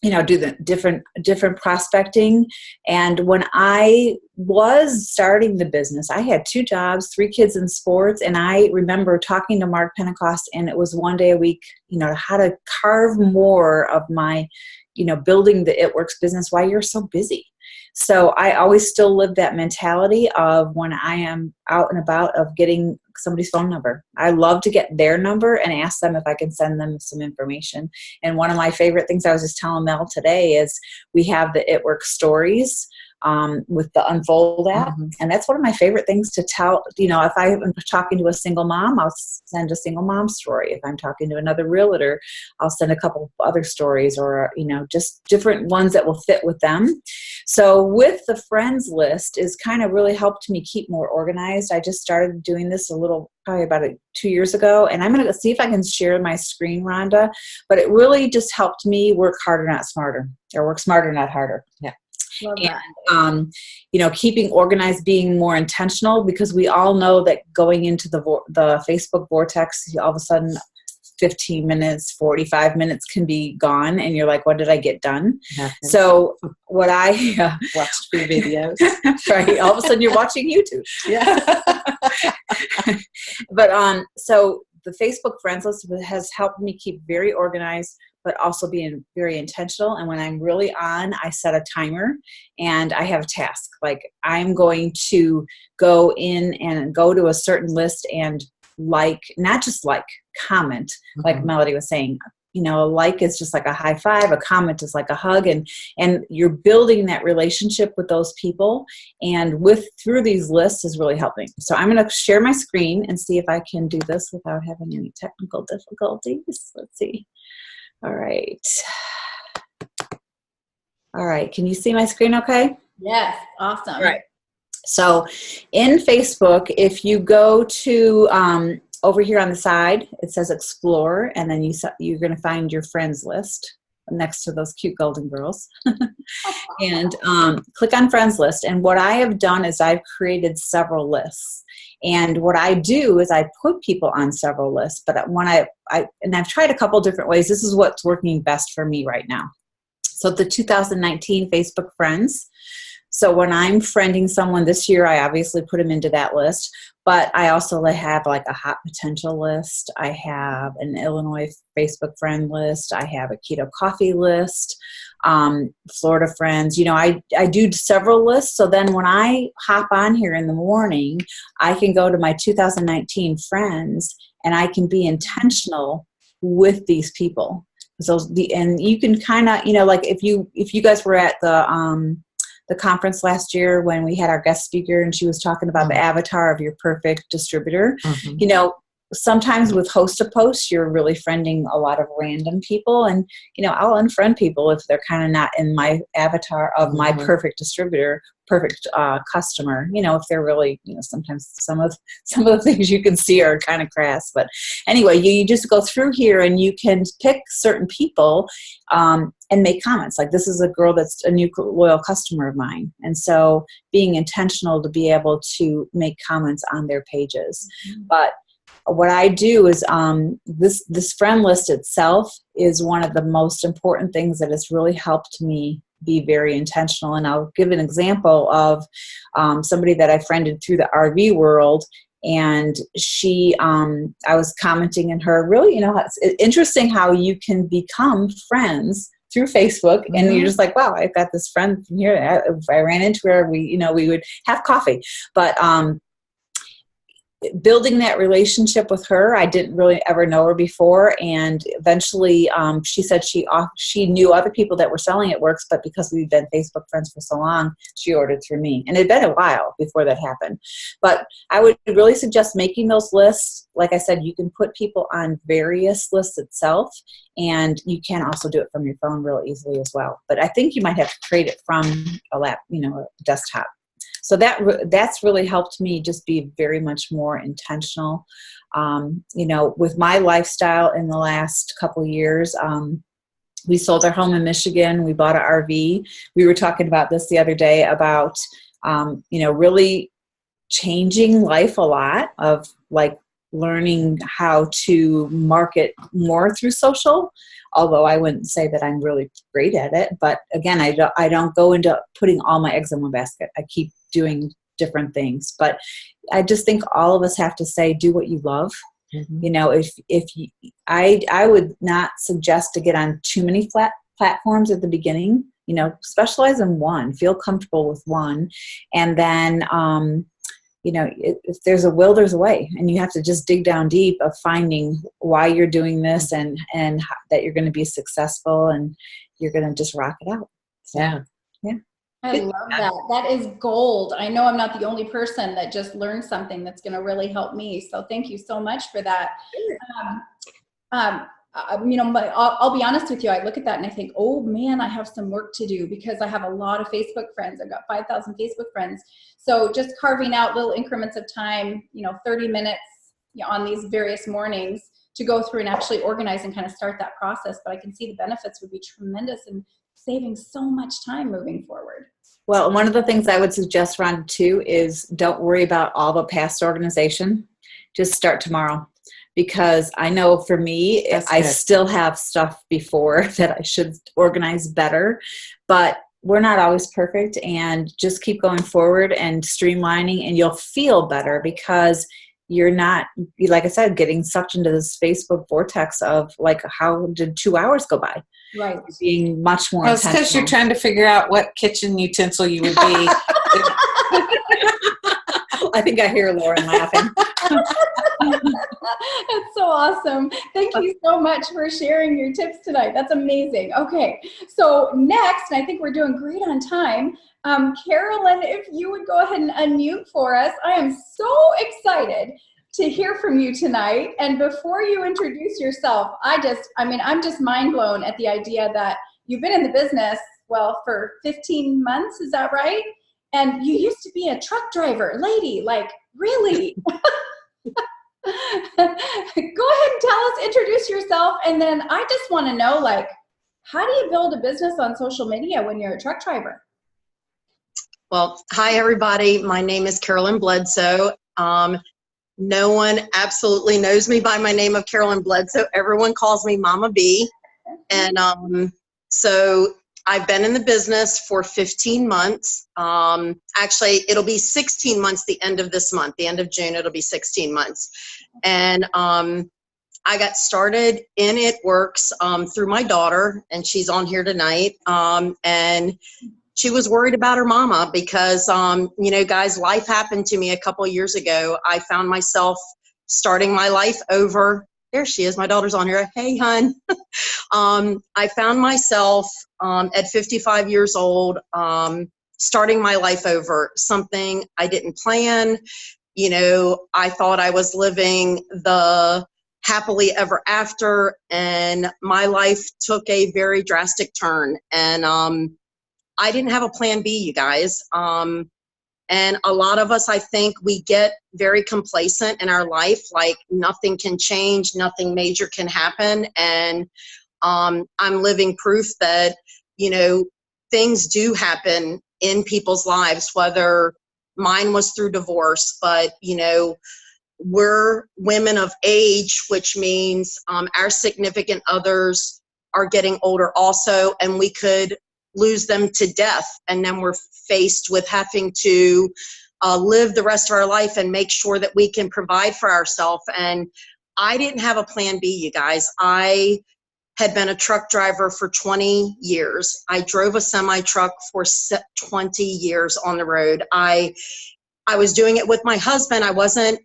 do the different prospecting. And when I was starting the business, I had 2 jobs, 3 kids in sports, and I remember talking to Mark Pentecost, and it was one day a week, how to carve more of my, building the It Works business while you're so busy. So I always still live that mentality of, when I am out and about, of getting somebody's phone number. I love to get their number and ask them if I can send them some information. And one of my favorite things, I was just telling Mel today, is we have the It Works stories with the Unfold app. And that's one of my favorite things to tell. If I'm talking to a single mom, I'll send a single mom story. If I'm talking to another realtor, I'll send a couple other stories, or, just different ones that will fit with them. So with the friends list is kind of really helped me keep more organized. I just started doing this probably about 2 years ago, and I'm going to see if I can share my screen, Rhonda, but it really just helped me work harder, not smarter, or work smarter, not harder. Yeah. love that. And, keeping organized, being more intentional, because we all know that going into the Facebook vortex, all of a sudden 15 minutes, 45 minutes can be gone, and you're like, what did I get done? So what I watched 3 videos. right, all of a sudden you're watching YouTube. Yeah. But so the Facebook friends list has helped me keep very organized, but also being very intentional. And when I'm really on, I set a timer and I have a task. Like, I'm going to go in and go to a certain list and not just comment, like Melody was saying. A like is just like a high five, a comment is like a hug, and you're building that relationship with those people, and through these lists is really helping. So I'm going to share my screen and see if I can do this without having any technical difficulties. Let's see. All right. Can you see my screen okay? Yes, awesome. All right. So in Facebook, if you go to over here on the side, it says Explore, and then you're going to find your friends list next to those cute golden girls. And click on friends list. And what I have done is I've created several lists. And what I do is I put people on several lists. But when I've tried a couple different ways. This is what's working best for me right now. So the 2019 Facebook friends. So when I'm friending someone this year, I obviously put them into that list, but I also have like a hot potential list. I have an Illinois Facebook friend list. I have a keto coffee list, Florida friends. You know, I do several lists. So then when I hop on here in the morning, I can go to my 2019 friends and I can be intentional with these people. So and you can kind of, you know, like if you guys were at the conference last year when we had our guest speaker and she was talking about the avatar of your perfect distributor. You know, sometimes with host to post, you're really friending a lot of random people, and you know, I'll unfriend people if they're kind of not in my avatar of my perfect distributor, perfect customer. You know, if they're really, you know, sometimes some of the things you can see are kind of crass, but anyway, you just go through here and you can pick certain people and make comments. Like, this is a girl that's a new loyal customer of mine, and so being intentional to be able to make comments on their pages. But what I do is this friend list itself is one of the most important things that has really helped me be very intentional. And I'll give an example of somebody that I friended through the RV world. And she, I was commenting in her, really, you know, it's interesting how you can become friends through Facebook, and you're just like, wow, I've got this friend from here. If I ran into her, we would have coffee. But building that relationship with her, I didn't really ever know her before, and eventually she said she knew other people that were selling at Works, but because we've been Facebook friends for so long, she ordered through me. And it had been a while before that happened. But I would really suggest making those lists. Like I said, you can put people on various lists itself, and you can also do it from your phone real easily as well. But I think you might have to create it from a desktop. So that's really helped me just be very much more intentional. You know, with my lifestyle in the last couple of years, we sold our home in Michigan. We bought an RV. We were talking about this the other day about, you know, really changing life a lot, of like learning how to market more through social. Although I wouldn't say that I'm really great at it, but again, I don't go into putting all my eggs in one basket. I keep doing different things, but I just think all of us have to say, do what you love. You know, I would not suggest to get on too many platforms at the beginning. You know, specialize in one, feel comfortable with one, and then you know, if there's a will, there's a way, and you have to just dig down deep of finding why you're doing this, and that you're going to be successful, and you're going to just rock it out. So, yeah. I love that. That is gold. I know I'm not the only person that just learned something that's going to really help me. So thank you so much for that. You know, I'll be honest with you. I look at that and I think, oh man, I have some work to do, because I have a lot of Facebook friends. I've got 5,000 Facebook friends. So just carving out little increments of time, you know, 30 minutes on these various mornings to go through and actually organize and kind of start that process. But I can see the benefits would be tremendous in saving so much time moving forward. Well, one of the things I would suggest, Rhonda, too, is don't worry about all the past organization. Just start tomorrow. Because I know for me, I still have stuff before that I should organize better, but we're not always perfect, and just keep going forward and streamlining, and you'll feel better because you're not, like I said, getting sucked into this Facebook vortex of like, how did 2 hours go by? Right. Being much more It's because you're trying to figure out what kitchen utensil you would be. I think I hear Lauren laughing. That's so awesome. Thank you so much for sharing your tips tonight. That's amazing. Okay, so next, and I think we're doing great on time, Carolyn, if you would go ahead and unmute for us. I am so excited to hear from you tonight. And before you introduce yourself, I'm just mind blown at the idea that you've been in the business, well, for 15 months, is that right? And you used to be a truck driver, lady, like really? Go ahead and tell us, introduce yourself, and then I just want to know, like, how do you build a business on social media when you're a truck driver? Well, hi everybody. My name is Carolyn Bledsoe. No one absolutely knows me by my name of Carolyn Bledsoe. Everyone calls me Mama B. And so I've been in the business for 15 months. Actually, it'll be 16 months the end of this month. The end of June, it'll be 16 months. And I got started in It Works through my daughter, and she's on here tonight. And she was worried about her mama because, you know, guys, life happened to me a couple of years ago. I found myself starting my life over. There she is. My daughter's on here. Hey, hun. I found myself at 55 years old starting my life over, something I didn't plan. You know, I thought I was living the happily ever after, and my life took a very drastic turn. And I didn't have a plan B, you guys. And a lot of us, I think, we get very complacent in our life, like nothing can change, nothing major can happen. And I'm living proof that, you know, things do happen in people's lives, whether mine was through divorce, but, you know, we're women of age, which means our significant others are getting older also, and we could lose them to death. And then we're faced with having to live the rest of our life and make sure that we can provide for ourselves. And I didn't have a plan B, you guys. I had been a truck driver for 20 years. I drove a semi truck for 20 years on the road. I was doing it with my husband. I wasn't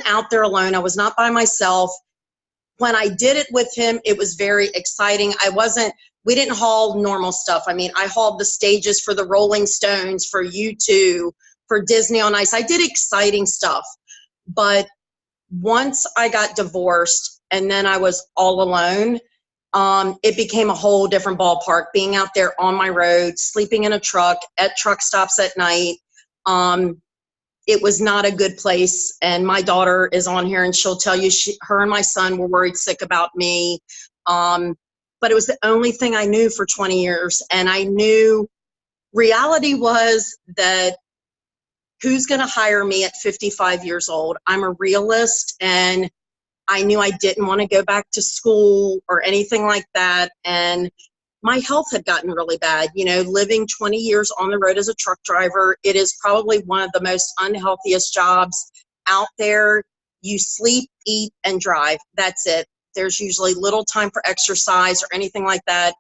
out there alone. I was not by myself. When I did it with him, it was very exciting. We didn't haul normal stuff. I mean, I hauled the stages for the Rolling Stones, for U2, for Disney on Ice. I did exciting stuff. But once I got divorced and then I was all alone, it became a whole different ballpark, being out there on my road, sleeping in a truck, at truck stops at night. It was not a good place. And my daughter is on here and she'll tell you her and my son were worried sick about me. But it was the only thing I knew for 20 years. And I knew reality was that who's going to hire me at 55 years old? I'm a realist, and I knew I didn't want to go back to school or anything like that. And my health had gotten really bad. You know, living 20 years on the road as a truck driver, it is probably one of the most unhealthiest jobs out there. You sleep, eat, and drive. That's it. There's usually little time for exercise or anything like that.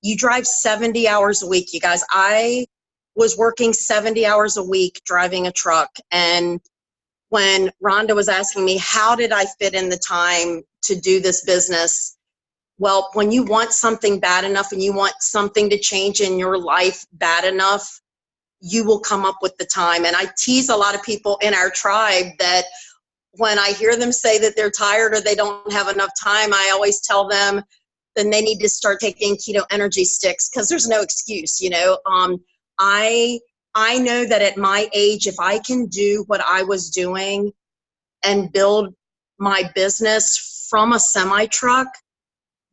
You drive 70 hours a week, you guys. I was working 70 hours a week driving a truck. And when Rhonda was asking me, how did I fit in the time to do this business? Well, when you want something bad enough and you want something to change in your life bad enough, you will come up with the time. And I tease a lot of people in our tribe that when I hear them say that they're tired or they don't have enough time, I always tell them then they need to start taking keto energy sticks, because there's no excuse, you know. I know that at my age, if I can do what I was doing and build my business from a semi truck,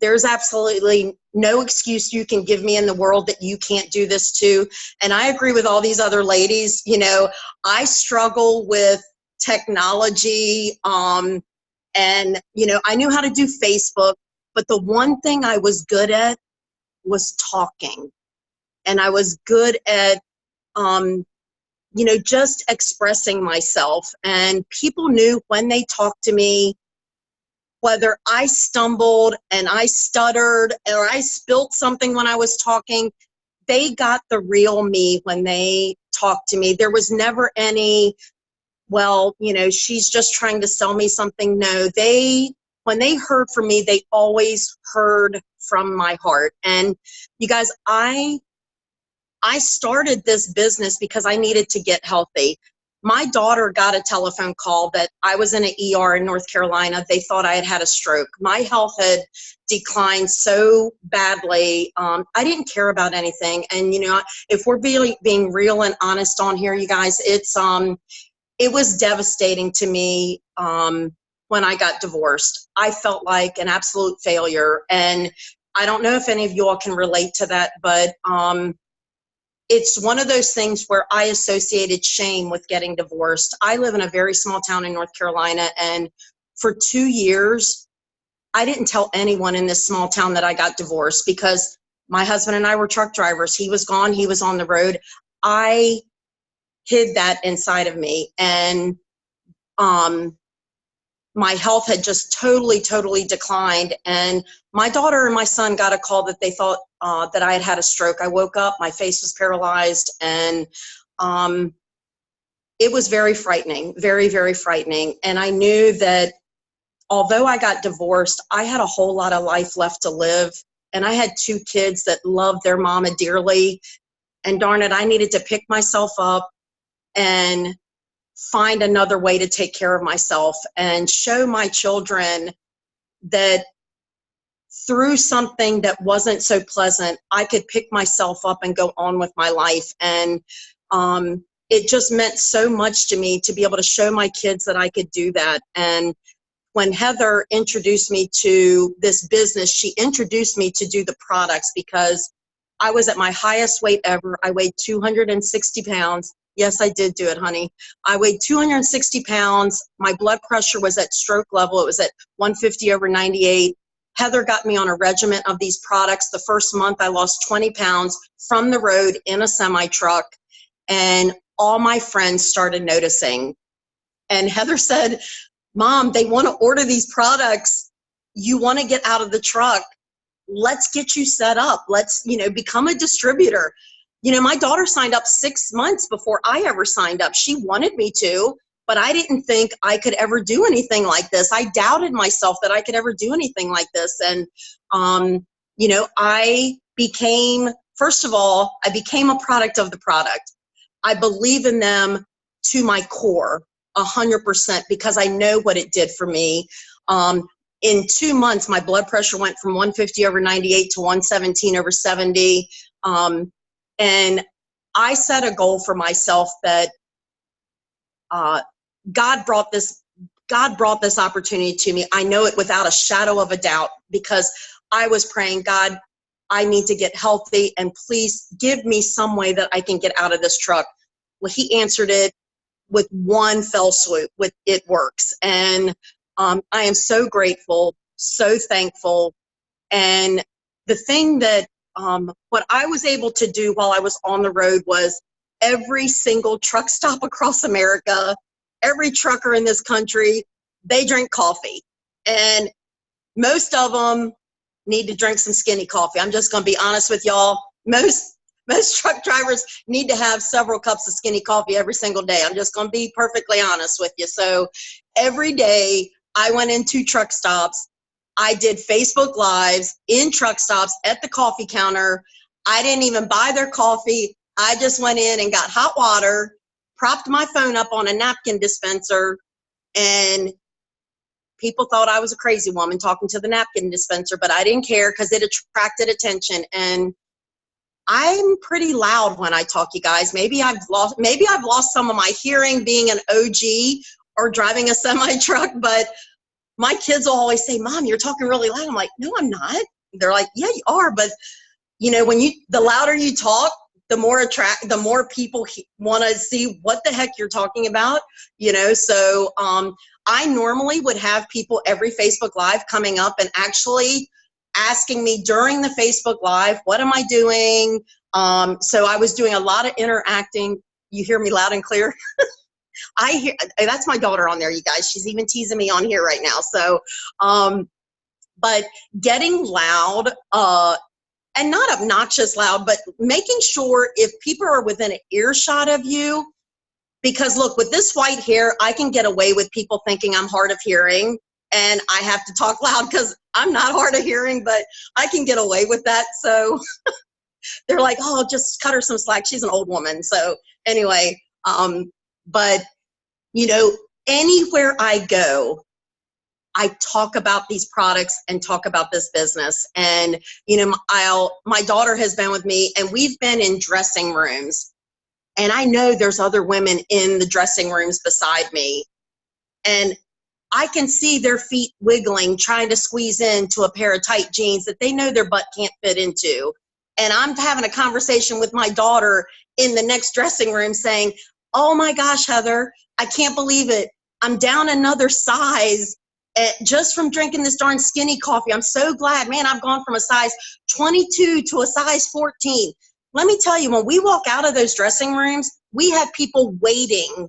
there's absolutely no excuse you can give me in the world that you can't do this too. And I agree with all these other ladies. You know, I struggle with technology, and, you know, I knew how to do Facebook, but the one thing I was good at was talking. And I was good at, you know, just expressing myself. And people knew when they talked to me, whether I stumbled and I stuttered or I spilt something when I was talking, they got the real me when they talked to me. There was never any, well, you know, she's just trying to sell me something. No, when they heard from me, they always heard from my heart. And you guys, I started this business because I needed to get healthy. My daughter got a telephone call that I was in an ER in North Carolina. They thought I had had a stroke. My health had declined so badly. I didn't care about anything. And, you know, if we're really being real and honest on here, you guys, it was devastating to me when I got divorced. I felt like an absolute failure. And I don't know if any of you all can relate to that, but it's one of those things where I associated shame with getting divorced. I live in a very small town in North Carolina, and for 2 years, I didn't tell anyone in this small town that I got divorced, because My husband and I were truck drivers. He was gone. He was on the road. I hid that inside of me. And my health had just totally declined. And my daughter and my son got a call that they thought that I had had a stroke. I woke up, my face was paralyzed, and it was very frightening, very frightening. And I knew that although I got divorced, I had a whole lot of life left to live. And I had 2 kids that loved their mama dearly. And darn it, I needed to pick myself up and find another way to take care of myself and show my children that through something that wasn't so pleasant, I could pick myself up and go on with my life. And it just meant so much to me to be able to show my kids that I could do that. And when Heather introduced me to this business, she introduced me to do the products because I was at my highest weight ever. I weighed 260 pounds. Yes, I did do it, honey. I weighed 260 pounds. My blood pressure was at stroke level. It was at 150/98. Heather got me on a regimen of these products. The first month, I lost 20 pounds from the road in a semi-truck, and all my friends started noticing. And Heather said, Mom, they want to order these products. You want to get out of the truck. Let's get you set up. Let's, become a distributor. My daughter signed up 6 months before I ever signed up. She wanted me to, but I didn't think I could ever do anything like this. I doubted myself that I could ever do anything like this. And, I became, first of all, I became a product of the product. I believe in them to my core 100% because I know what it did for me. In 2 months, my blood pressure went from 150/98 to 117/70. And I set a goal for myself that God brought this opportunity to me. I know it without a shadow of a doubt because I was praying, God, I need to get healthy and please give me some way that I can get out of this truck. Well, he answered it with one fell swoop. With it works. And I am so grateful, so thankful. And the thing that what I was able to do while I was on the road was every single truck stop across America, every trucker in this country, they drink coffee. And most of them need to drink some skinny coffee. I'm just going to be honest with y'all. Most truck drivers need to have several cups of skinny coffee every single day. I'm just going to be perfectly honest with you. So every day I went into truck stops. I did Facebook Lives in truck stops at the coffee counter. I didn't even buy their coffee. I just went in and got hot water, propped my phone up on a napkin dispenser, and people thought I was a crazy woman talking to the napkin dispenser, but I didn't care because it attracted attention. And I'm pretty loud when I talk, you guys. Maybe I've lost some of my hearing being an OG or driving a semi truck, but my kids will always say, Mom, you're talking really loud. I'm like, no, I'm not. They're like, yeah, you are. But the louder you talk, the more people want to see what the heck you're talking about, So I normally would have people every Facebook Live coming up and actually asking me during the Facebook Live, what am I doing? So I was doing a lot of interacting. You hear me loud and clear? That's my daughter on there, you guys. She's even teasing me on here right now. So, but getting loud, and not obnoxious loud, but making sure if people are within an earshot of you, because look, with this white hair, I can get away with people thinking I'm hard of hearing, and I have to talk loud because I'm not hard of hearing, but I can get away with that. So they're like, oh, just cut her some slack. She's an old woman. So anyway, but anywhere I go, I talk about these products and talk about this business. And, my daughter has been with me and we've been in dressing rooms, and I know there's other women in the dressing rooms beside me, and I can see their feet wiggling, trying to squeeze into a pair of tight jeans that they know their butt can't fit into. And I'm having a conversation with my daughter in the next dressing room saying, oh my gosh, Heather, I can't believe it. I'm down another size just from drinking this darn skinny coffee. I'm so glad, man, I've gone from a size 22 to a size 14. Let me tell you, when we walk out of those dressing rooms, we have people waiting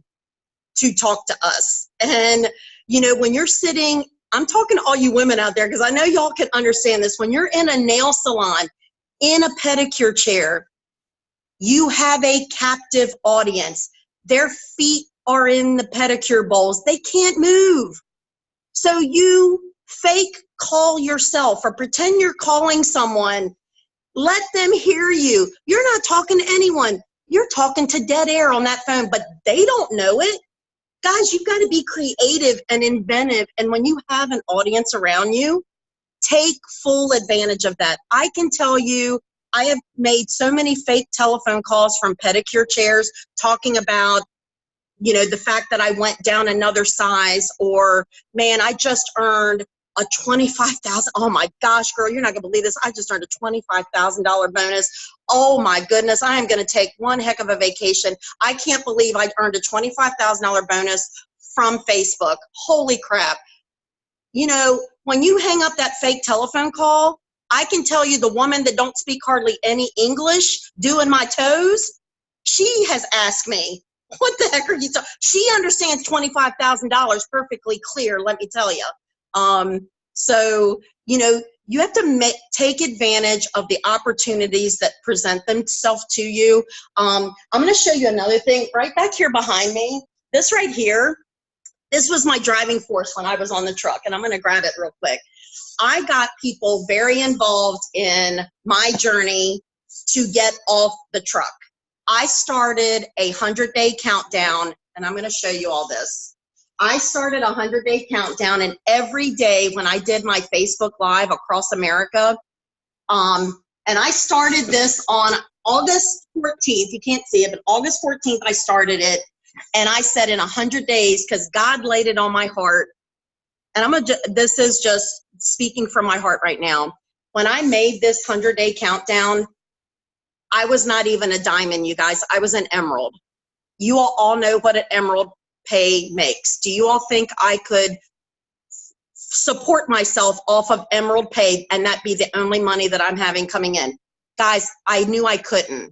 to talk to us. And, you know, when you're sitting, I'm talking to all you women out there, because I know y'all can understand this. When you're in a nail salon, in a pedicure chair, you have a captive audience. Their feet are in the pedicure bowls. They can't move. So you fake call yourself or pretend you're calling someone. Let them hear you. You're not talking to anyone. You're talking to dead air on that phone, but they don't know it. Guys, you've got to be creative and inventive. And when you have an audience around you, take full advantage of that. I can tell you, I have made so many fake telephone calls from pedicure chairs talking about, you know, the fact that I went down another size, or, man, I just earned a $25,000. Oh my gosh, girl, you're not gonna believe this. I just earned a $25,000 bonus. Oh my goodness, I am gonna take one heck of a vacation. I can't believe I earned a $25,000 bonus from Facebook. Holy crap. You know, when you hang up that fake telephone call, I can tell you the woman that don't speak hardly any English doing my toes, she has asked me, what the heck are you talking? She understands $25,000 perfectly clear, let me tell you. So, you know, you have to take advantage of the opportunities that present themselves to you. I'm going to show you another thing right back here behind me. This right here, this was my driving force when I was on the truck, and I'm going to grab it real quick. I got people very involved in my journey to get off the truck. I started a 100-day countdown, and I'm going to show you all this. I started a 100-day countdown, and every day when I did my Facebook Live across America, and I started this on August 14th. You can't see it, but August 14th I started it, and I said in 100 days, because God laid it on my heart, and this is just speaking from my heart right now. When I made this 100-day countdown, I was not even a diamond, you guys. I was an emerald. You all know what an emerald pay makes. Do you all think I could support myself off of emerald pay and that be the only money that I'm having coming in? Guys, I knew I couldn't.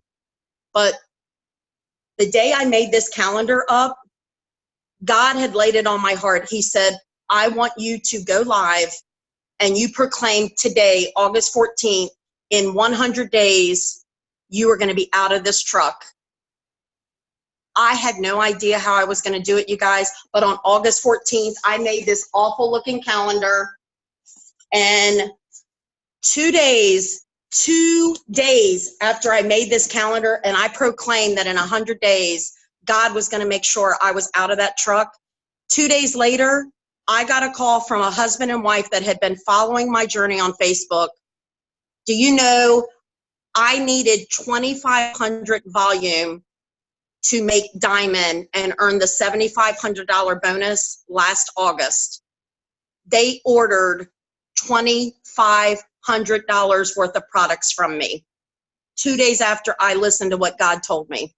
But the day I made this calendar up, God had laid it on my heart. He said, I want you to go live and you proclaim today, August 14th, in 100 days, you are going to be out of this truck. I had no idea how I was going to do it, you guys, but on August 14th, I made this awful looking calendar, and 2 days after I made this calendar and I proclaimed that in 100 days, God was going to make sure I was out of that truck. 2 days later, I got a call from a husband and wife that had been following my journey on Facebook. Do you know I needed 2,500 volume to make diamond and earn the $7,500 bonus last August? They ordered $2,500 worth of products from me 2 days after I listened to what God told me.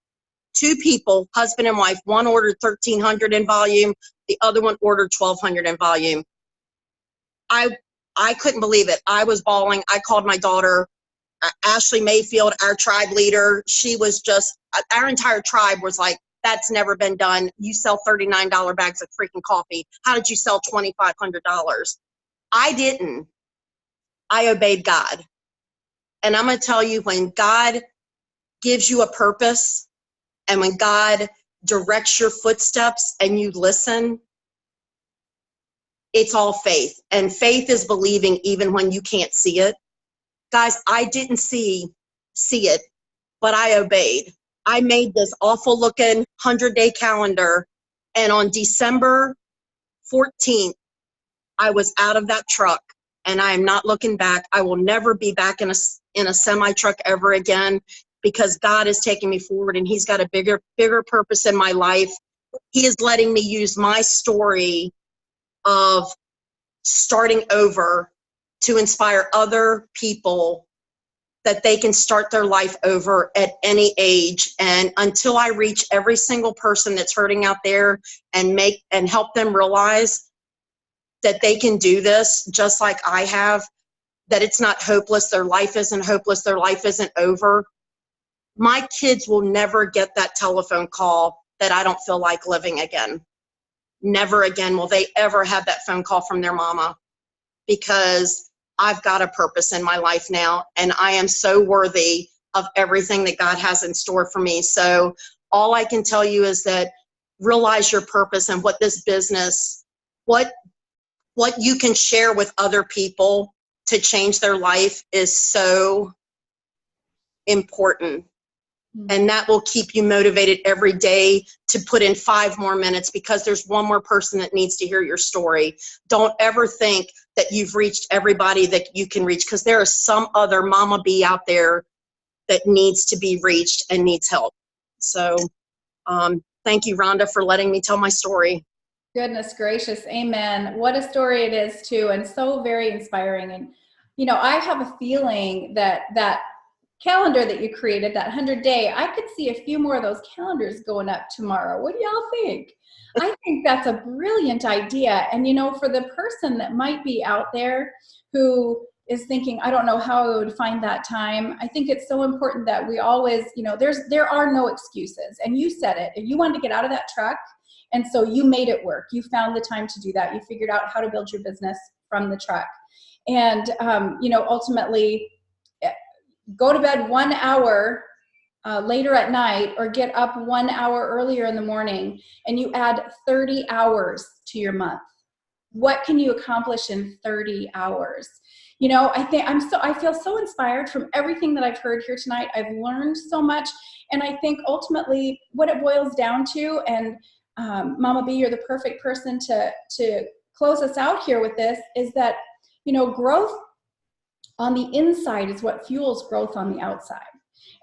Two people, husband and wife, one ordered 1,300 in volume, the other one ordered 1,200 in volume. I couldn't believe it. I was bawling. I called my daughter, Ashley Mayfield, our tribe leader. She was just, our entire tribe was like, that's never been done. You sell $39 bags of freaking coffee. How did you sell $2,500? I didn't. I obeyed God. And I'm going to tell you, when God gives you a purpose and when God directs your footsteps and you listen, it's all faith. And faith is believing even when you can't see it. Guys, I didn't see it, but I obeyed. I made this awful looking 100-day calendar, and on December 14th, I was out of that truck, and I am not looking back. I will never be back in a semi-truck ever again, because God is taking me forward, and He's got a bigger purpose in my life. He is letting me use my story of starting over to inspire other people that they can start their life over at any age. And until I reach every single person that's hurting out there and help them realize that they can do this just like I have, that it's not hopeless. Their life isn't hopeless. Their life isn't over. My kids will never get that telephone call that I don't feel like living again. Never again will they ever have that phone call from their mama, because I've got a purpose in my life now, and I am so worthy of everything that God has in store for me. So all I can tell you is that realize your purpose and what this business, what you can share with other people to change their life is so important. And that will keep you motivated every day to put in 5 more minutes, because there's one more person that needs to hear your story. Don't ever think that you've reached everybody that you can reach, because there is some other mama bee out there that needs to be reached and needs help. So thank you, Rhonda, for letting me tell my story. Goodness gracious. Amen. What a story it is too. And so very inspiring. And, you know, I have a feeling that that calendar that you created, that 100-day, I could see a few more of those calendars going up tomorrow. What do y'all think? I think that's a brilliant idea. And, you know, for the person that might be out there who is thinking, I don't know how I would find that time, I think it's so important that we always, you know, there are no excuses. And you said it. If you wanted to get out of that truck, and so you made it work. You found the time to do that. You figured out how to build your business from the truck. And, you know, ultimately, go to bed 1 hour later at night, or get up 1 hour earlier in the morning, and you add 30 hours to your month. What can you accomplish in 30 hours? You know, I feel so inspired from everything that I've heard here tonight. I've learned so much. And I think ultimately what it boils down to, and Mama B, you're the perfect person to close us out here with this, is that, you know, growth on the inside is what fuels growth on the outside.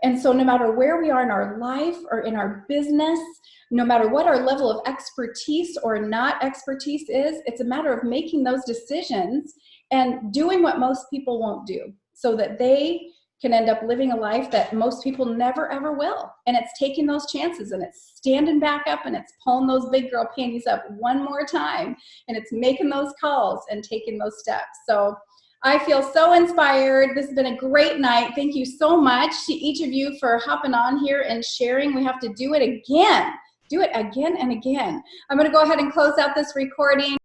And so no matter where we are in our life or in our business, no matter what our level of expertise or not expertise is, it's a matter of making those decisions and doing what most people won't do, so that they can end up living a life that most people never ever will. And it's taking those chances, and it's standing back up, and it's pulling those big girl panties up one more time, and it's making those calls and taking those steps. So I feel so inspired. This has been a great night. Thank you so much to each of you for hopping on here and sharing. We have to do it again. Do it again and again. I'm going to go ahead and close out this recording.